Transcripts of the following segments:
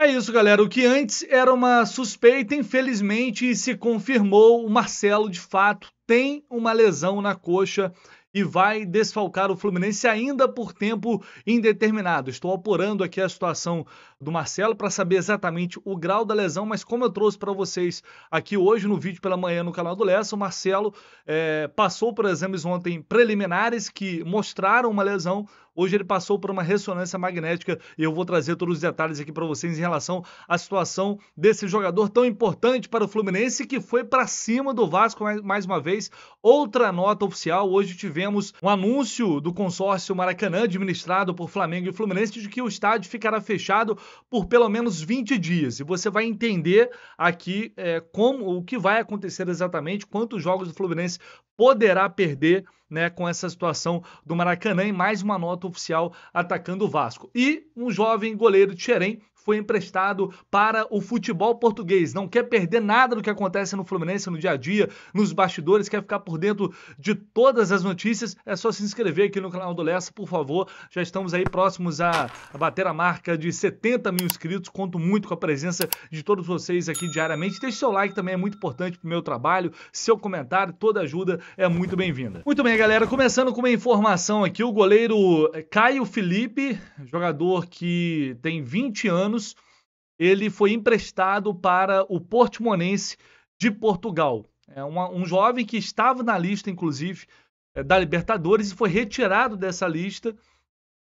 É isso, galera. O que antes era uma suspeita, infelizmente se confirmou. O Marcelo, de fato, tem uma lesão na coxa e vai desfalcar o Fluminense ainda por tempo indeterminado. Estou apurando aqui a situação do Marcelo para saber exatamente o grau da lesão, mas como eu trouxe para vocês aqui hoje no vídeo pela manhã no canal do Lessa, o Marcelo passou por exames ontem preliminares que mostraram uma lesão. Hoje ele passou por uma ressonância magnética e eu vou trazer todos os detalhes aqui para vocês em relação à situação desse jogador tão importante para o Fluminense, que foi para cima do Vasco mais uma vez. Outra nota oficial, hoje tivemos um anúncio do consórcio Maracanã, administrado por Flamengo e Fluminense, de que o estádio ficará fechado por pelo menos 20 dias. E você vai entender aqui o que vai acontecer exatamente, quantos jogos do Fluminense poderá perder, né, com essa situação do Maracanã, e mais uma nota oficial atacando o Vasco. E um jovem goleiro de Xerém foi emprestado para o futebol português. Não quer perder nada do que acontece no Fluminense no dia a dia, nos bastidores, quer ficar por dentro de todas as notícias. É só se inscrever aqui no canal do Lessa, por favor. Já estamos aí próximos a bater a marca de 70 mil inscritos. Conto muito com a presença de todos vocês aqui diariamente. Deixe seu like, também é muito importante para o meu trabalho. Seu comentário, toda ajuda é muito bem-vinda. Muito bem, galera. Começando com uma informação aqui, o goleiro Caio Felipe, jogador que tem 20 anos, ele foi emprestado para o Portimonense de Portugal. É um jovem que estava na lista, inclusive, da Libertadores, e foi retirado dessa lista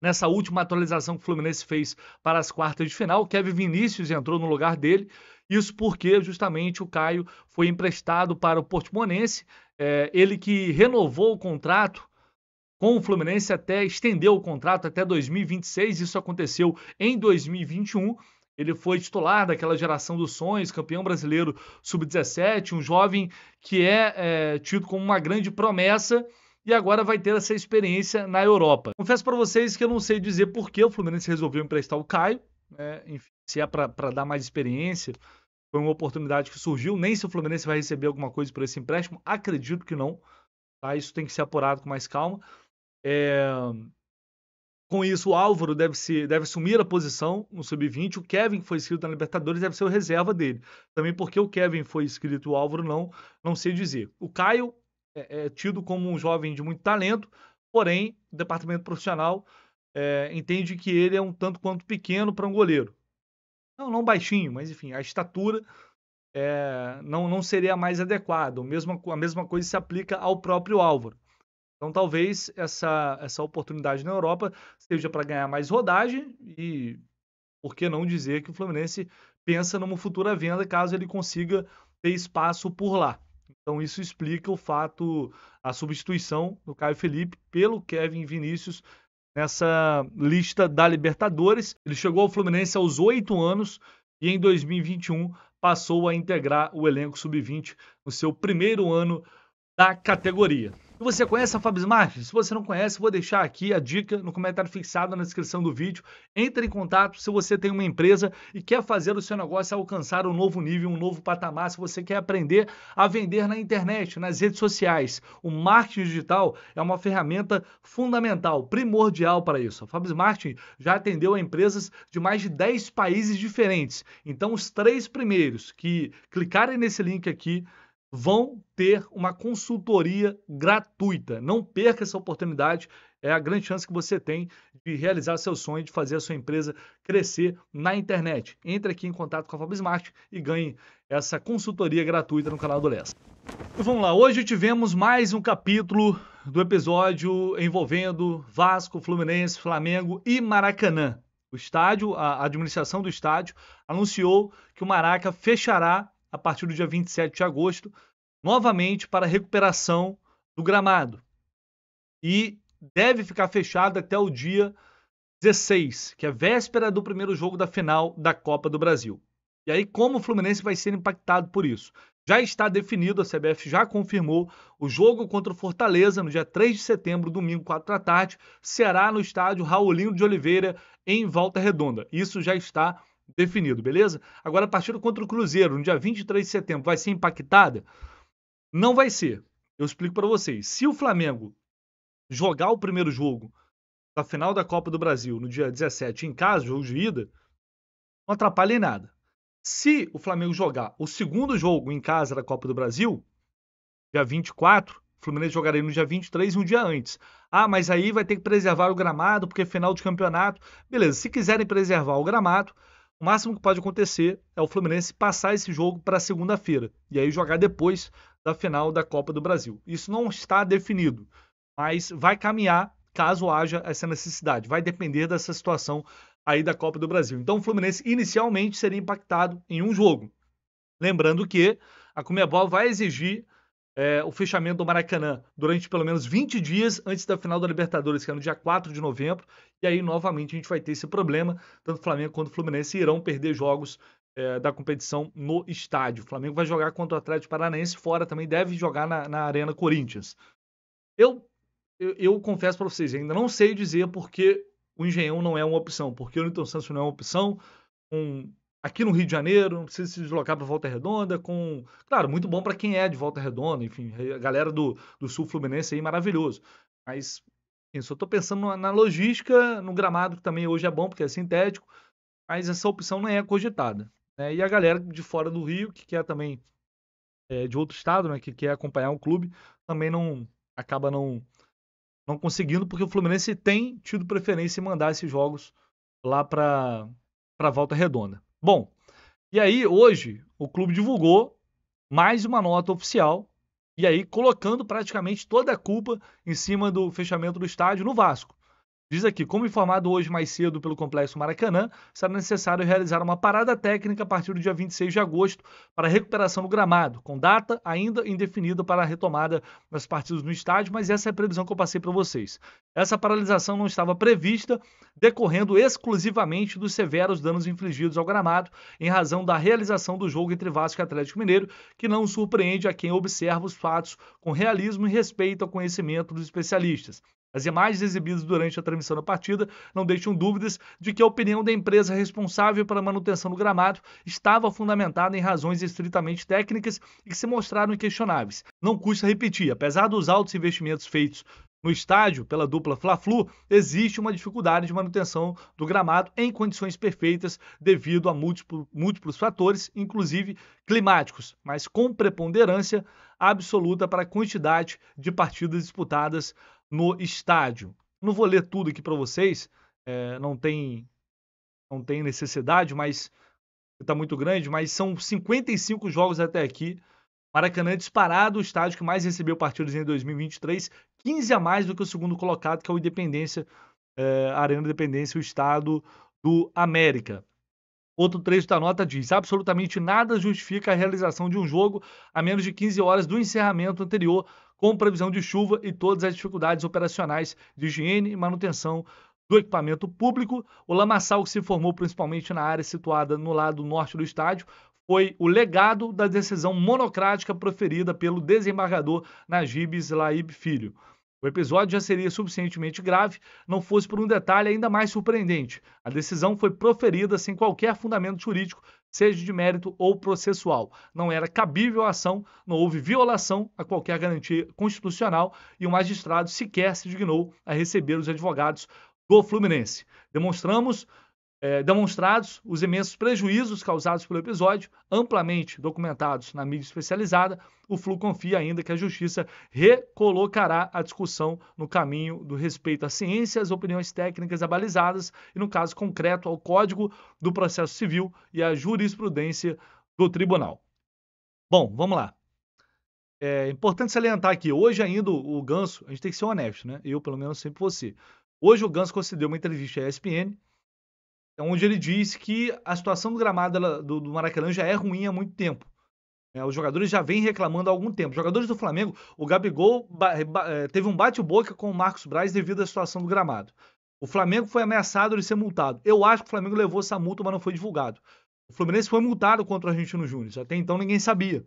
nessa última atualização que o Fluminense fez para as quartas de final. O Kevin Vinícius entrou no lugar dele. Isso porque justamente o Caio foi emprestado para o Portimonense. Ele que renovou o contrato com o Fluminense, estendeu o contrato até 2026. Isso aconteceu em 2021. Ele foi titular daquela geração dos sonhos, campeão brasileiro sub-17, um jovem que é tido como uma grande promessa e agora vai ter essa experiência na Europa. Confesso para vocês que eu não sei dizer por que o Fluminense resolveu emprestar o Caio, enfim, se é para dar mais experiência, foi uma oportunidade que surgiu. Nem se o Fluminense vai receber alguma coisa por esse empréstimo, acredito que não. Tá? Isso tem que ser apurado com mais calma. Com isso, o Álvaro deve assumir a posição no Sub-20. O Kevin, que foi inscrito na Libertadores, deve ser o reserva dele. Também porque o Kevin foi inscrito e o Álvaro não sei dizer. O Caio é tido como um jovem de muito talento, porém, o departamento profissional entende que ele é um tanto quanto pequeno para um goleiro. Não baixinho, mas enfim, a estatura não seria a mais adequada. A mesma coisa se aplica ao próprio Álvaro. Então, talvez essa oportunidade na Europa seja para ganhar mais rodagem e, por que não dizer que o Fluminense pensa numa futura venda caso ele consiga ter espaço por lá. Então, isso explica a substituição do Caio Felipe pelo Kevin Vinícius nessa lista da Libertadores. Ele chegou ao Fluminense aos 8 anos e em 2021 passou a integrar o elenco Sub-20 no seu primeiro ano da categoria. E você conhece a Fabsmart? Se você não conhece, vou deixar aqui a dica no comentário fixado na descrição do vídeo. Entre em contato se você tem uma empresa e quer fazer o seu negócio alcançar um novo nível, um novo patamar. Se você quer aprender a vender na internet, nas redes sociais. O marketing digital é uma ferramenta fundamental, primordial para isso. A Fabsmart já atendeu a empresas de mais de 10 países diferentes. Então, os 3 primeiros que clicarem nesse link aqui vão ter uma consultoria gratuita. Não perca essa oportunidade, é a grande chance que você tem de realizar seu sonho, de fazer a sua empresa crescer na internet. Entre aqui em contato com a Fabsmart e ganhe essa consultoria gratuita no canal do Lessa. E vamos lá, hoje tivemos mais um capítulo do episódio envolvendo Vasco, Fluminense, Flamengo e Maracanã. O estádio, a administração do estádio, anunciou que o Maraca fechará a partir do dia 27 de agosto, novamente para a recuperação do gramado. E deve ficar fechado até o dia 16, que é a véspera do primeiro jogo da final da Copa do Brasil. E aí, como o Fluminense vai ser impactado por isso? Já está definido, a CBF já confirmou, o jogo contra o Fortaleza, no dia 3 de setembro, domingo, 4 da tarde, será no estádio Raulino de Oliveira, em Volta Redonda. Isso já está definido, beleza? Agora, a partida contra o Cruzeiro, no dia 23 de setembro, vai ser impactada? Não vai ser. Eu explico para vocês. Se o Flamengo jogar o primeiro jogo da final da Copa do Brasil no dia 17 em casa, jogo de ida, não atrapalha em nada. Se o Flamengo jogar o segundo jogo em casa da Copa do Brasil, dia 24, o Fluminense jogaria no dia 23, um dia antes. Ah, mas aí vai ter que preservar o gramado, porque é final de campeonato. Beleza, se quiserem preservar o gramado, o máximo que pode acontecer é o Fluminense passar esse jogo para segunda-feira. E aí jogar depois da final da Copa do Brasil. Isso não está definido, mas vai caminhar caso haja essa necessidade. Vai depender dessa situação aí da Copa do Brasil. Então o Fluminense inicialmente seria impactado em um jogo. Lembrando que a Conmebol vai exigir o fechamento do Maracanã durante pelo menos 20 dias antes da final da Libertadores, que é no dia 4 de novembro. E aí, novamente, a gente vai ter esse problema. Tanto o Flamengo quanto o Fluminense irão perder jogos da competição no estádio. O Flamengo vai jogar contra o Atlético Paranaense fora, também deve jogar na Arena Corinthians. Eu confesso para vocês, ainda não sei dizer porque o Engenhão não é uma opção, porque o Newton Santos não é uma opção. Aqui no Rio de Janeiro, não precisa se deslocar para Volta Redonda, claro, muito bom para quem é de Volta Redonda, enfim, a galera do Sul Fluminense aí, maravilhoso. Mas, enfim, só estou pensando na logística, no gramado, que também hoje é bom, porque é sintético, mas essa opção não é cogitada, né? E a galera de fora do Rio, que quer também, de outro estado, né, que quer acompanhar o clube, também acaba não conseguindo, porque o Fluminense tem tido preferência em mandar esses jogos lá para Volta Redonda. Bom, e aí hoje o clube divulgou mais uma nota oficial, e aí colocando praticamente toda a culpa em cima do fechamento do estádio no Vasco. Diz aqui, como informado hoje mais cedo pelo Complexo Maracanã, será necessário realizar uma parada técnica a partir do dia 26 de agosto para a recuperação do gramado, com data ainda indefinida para a retomada das partidas no estádio, mas essa é a previsão que eu passei para vocês. Essa paralisação não estava prevista, decorrendo exclusivamente dos severos danos infligidos ao gramado em razão da realização do jogo entre Vasco e Atlético Mineiro, que não surpreende a quem observa os fatos com realismo e respeito ao conhecimento dos especialistas. As imagens exibidas durante a transmissão da partida não deixam dúvidas de que a opinião da empresa responsável pela manutenção do gramado estava fundamentada em razões estritamente técnicas e que se mostraram inquestionáveis. Não custa repetir, apesar dos altos investimentos feitos no estádio pela dupla Fla-Flu, existe uma dificuldade de manutenção do gramado em condições perfeitas devido a múltiplos fatores, inclusive climáticos, mas com preponderância absoluta para a quantidade de partidas disputadas no estádio. Não vou ler tudo aqui para vocês, não tem necessidade, mas está muito grande, mas são 55 jogos até aqui. Maracanã é disparado o estádio que mais recebeu partidas em 2023, 15 a mais do que o segundo colocado, que é o Independência, a Arena Independência, o estado do América. Outro trecho da nota diz: absolutamente nada justifica a realização de um jogo a menos de 15 horas do encerramento anterior, com previsão de chuva e todas as dificuldades operacionais de higiene e manutenção do equipamento público. O lamaçal, que se formou principalmente na área situada no lado norte do estádio, foi o legado da decisão monocrática proferida pelo desembargador Najib Slaib Filho. O episódio já seria suficientemente grave, não fosse por um detalhe ainda mais surpreendente. A decisão foi proferida sem qualquer fundamento jurídico, seja de mérito ou processual. Não era cabível a ação, não houve violação a qualquer garantia constitucional e o magistrado sequer se dignou a receber os advogados do Fluminense. Demonstrados os imensos prejuízos causados pelo episódio, amplamente documentados na mídia especializada, o Flu confia ainda que a Justiça recolocará a discussão no caminho do respeito à ciência, às opiniões técnicas abalizadas e, no caso concreto, ao Código do Processo Civil e à jurisprudência do Tribunal. Bom, vamos lá. É importante salientar aqui, hoje ainda o Ganso, a gente tem que ser honesto, né? Eu, pelo menos, sempre você. Hoje o Ganso concedeu uma entrevista à ESPN, onde ele disse que a situação do gramado do Maracanã já é ruim há muito tempo. Os jogadores já vêm reclamando há algum tempo. Os jogadores do Flamengo, o Gabigol teve um bate-boca com o Marcos Braz devido à situação do gramado. O Flamengo foi ameaçado de ser multado. Eu acho que o Flamengo levou essa multa, mas não foi divulgado. O Fluminense foi multado contra o Argentino Júnior. Até então ninguém sabia.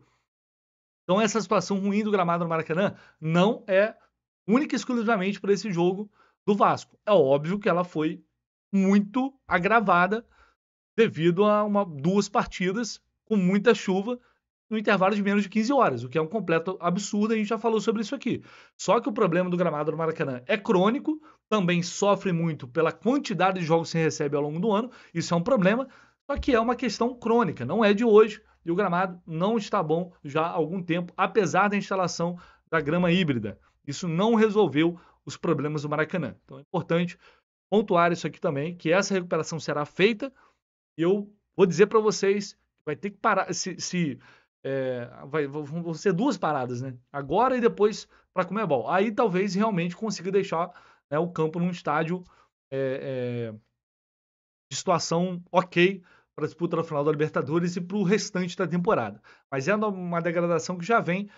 Então essa situação ruim do gramado no Maracanã não é única e exclusivamente por esse jogo do Vasco. É óbvio que ela foi muito agravada devido a duas partidas com muita chuva no intervalo de menos de 15 horas, o que é um completo absurdo, a gente já falou sobre isso aqui. Só que o problema do gramado do Maracanã é crônico, também sofre muito pela quantidade de jogos que se recebe ao longo do ano, isso é um problema. Só que é uma questão crônica, não é de hoje, e o gramado não está bom já há algum tempo, apesar da instalação da grama híbrida. Isso não resolveu os problemas do Maracanã. Então é importante pontuar isso aqui também, que essa recuperação será feita, e eu vou dizer para vocês, vai ter que parar, vão ser 2 paradas, né? Agora e depois para Conmebol. Aí talvez realmente consiga deixar, né, o campo num estádio de situação ok para a disputa da final da Libertadores e para o restante da temporada. Mas é uma degradação que já vem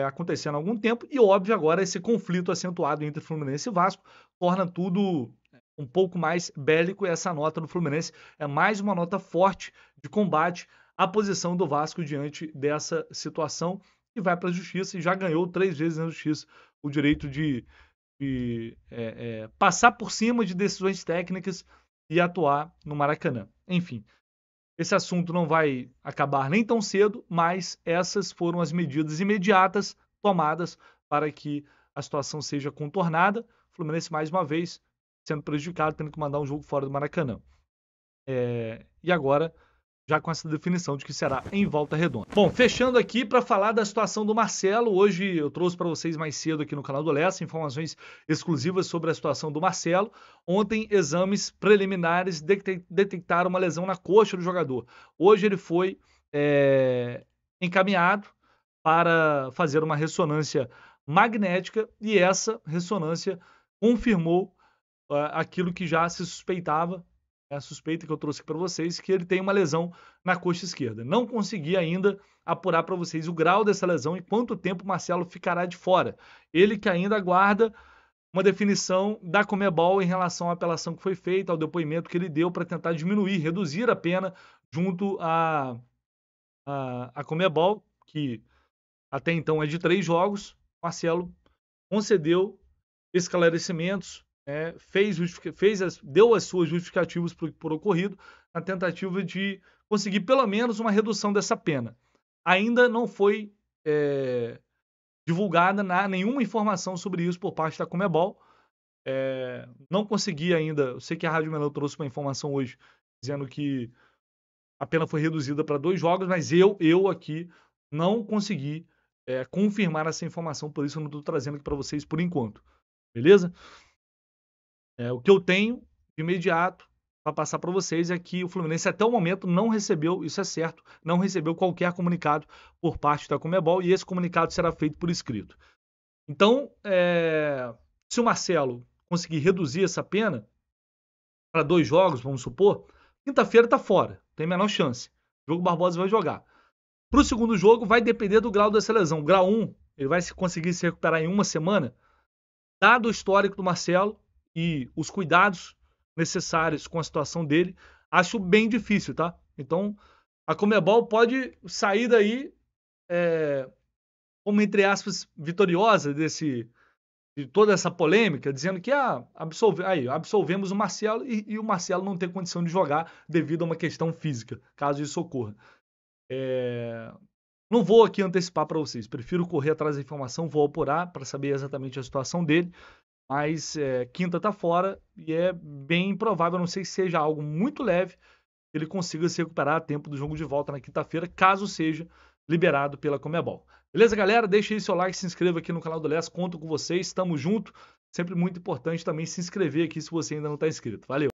acontecendo há algum tempo e, óbvio, agora esse conflito acentuado entre Fluminense e Vasco torna tudo um pouco mais bélico, e essa nota do Fluminense é mais uma nota forte de combate à posição do Vasco diante dessa situação, que vai para a justiça e já ganhou 3 vezes na justiça o direito de passar por cima de decisões técnicas e atuar no Maracanã. Enfim, esse assunto não vai acabar nem tão cedo, mas essas foram as medidas imediatas tomadas para que a situação seja contornada. O Fluminense, mais uma vez, sendo prejudicado, tendo que mandar um jogo fora do Maracanã. E agora, já com essa definição de que será em Volta Redonda. Bom, fechando aqui para falar da situação do Marcelo. Hoje eu trouxe para vocês mais cedo aqui no canal do Lessa informações exclusivas sobre a situação do Marcelo. Ontem, exames preliminares detectaram uma lesão na coxa do jogador. Hoje ele foi encaminhado para fazer uma ressonância magnética e essa ressonância confirmou aquilo que já se suspeitava, a suspeita que eu trouxe para vocês, que ele tem uma lesão na coxa esquerda. Não consegui ainda apurar para vocês o grau dessa lesão e quanto tempo o Marcelo ficará de fora. Ele que ainda aguarda uma definição da Conmebol em relação à apelação que foi feita, ao depoimento que ele deu para tentar diminuir, reduzir a pena junto à Conmebol, que até então é de 3 jogos. Marcelo concedeu esclarecimentos, deu as suas justificativas por ocorrido, na tentativa de conseguir pelo menos uma redução dessa pena. Ainda não foi divulgada nenhuma informação sobre isso por parte da Conmebol. Não consegui ainda, eu sei que a Rádio Melão trouxe uma informação hoje, dizendo que a pena foi reduzida para 2 jogos, mas eu aqui não consegui confirmar essa informação, por isso eu não estou trazendo aqui para vocês por enquanto. Beleza? O que eu tenho de imediato para passar para vocês é que o Fluminense até o momento não recebeu, isso é certo, não recebeu qualquer comunicado por parte da Conmebol e esse comunicado será feito por escrito. Então, se o Marcelo conseguir reduzir essa pena para 2 jogos, vamos supor, quinta-feira está fora, tem a menor chance. O Diogo Barbosa vai jogar. Para o segundo jogo, vai depender do grau dessa lesão. Grau 1, ele vai conseguir se recuperar em 1 semana. Dado o histórico do Marcelo e os cuidados necessários com a situação dele, acho bem difícil, tá? Então, a Conmebol pode sair daí como, entre aspas, vitoriosa de toda essa polêmica, dizendo que absolvemos o Marcelo e o Marcelo não tem condição de jogar devido a uma questão física, caso isso ocorra. Não vou aqui antecipar para vocês, prefiro correr atrás da informação, vou apurar para saber exatamente a situação dele, mas quinta tá fora e é bem improvável, a não sei se seja algo muito leve, que ele consiga se recuperar a tempo do jogo de volta na quinta-feira, caso seja liberado pela Conmebol. Beleza, galera? Deixa aí seu like, se inscreva aqui no canal do Lessa, conto com vocês, tamo junto. Sempre muito importante também se inscrever aqui se você ainda não está inscrito. Valeu!